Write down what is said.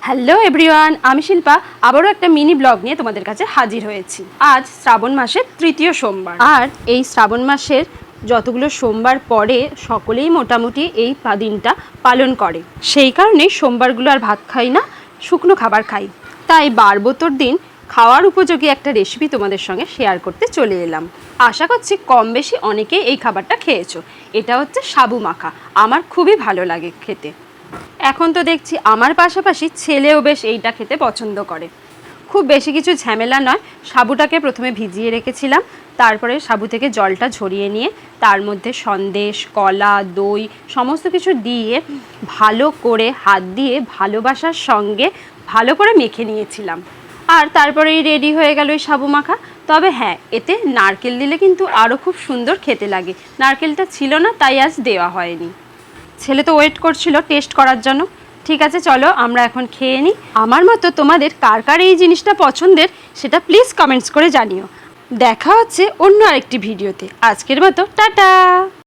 Hello everyone, আমি শিল্পা আবারও একটা মিনি ব্লগ নিয়ে তোমাদের কাছে হাজির হয়েছি। আজ শ্রাবণ মাসের তৃতীয় সোমবার, আর এই শ্রাবণ মাসের যতগুলো সোমবার পরে সকলেই মোটামুটি এই দিনটা পালন করে। সেই কারণেই সোমবারগুলো আর ভাত খাই না, শুকনো খাবার খাই। তাই বারবতর দিন খাওয়ার উপযোগী একটা রেসিপি তোমাদের সঙ্গে শেয়ার করতে চলে এলাম। আশা করছি কম বেশি অনেকেই এই খাবারটা খেয়েছো। এটা হচ্ছে সাবু মাখা। আমার খুবই ভালো লাগে খেতে। এখন তো দেখছি আমার পাশাপাশি ছেলেও বেশ এইটা খেতে পছন্দ করে। খুব বেশি কিছু ঝামেলা নয়। সাবুটাকে প্রথমে ভিজিয়ে রেখেছিলাম, তারপরে সাবু থেকে জলটা ঝরিয়ে নিয়ে তার মধ্যে সন্দেশ, কলা, দই সমস্ত কিছু দিয়ে ভালো করে হাত দিয়ে ভালোবাসার সঙ্গে ভালো করে মেখে নিয়েছিলাম। আর তারপরেই রেডি হয়ে গেল এই সাবু মাখা। তবে হ্যাঁ, এতে নারকেল দিলে কিন্তু আরও খুব সুন্দর খেতে লাগে। নারকেলটা ছিল না, তাই আজ দেওয়া হয়নি। ছেলে তো ওয়েট করছিল টেস্ট করার জন্য। ঠিক আছে, চলো আমরা এখন খেয়ে নিই। আমার মতো তোমাদের কার কার এই জিনিসটা পছন্দের সেটা প্লিজ কমেন্টস করে জানিও। দেখা হচ্ছে অন্য আরেকটি ভিডিওতে। আজকের মতো টাটা।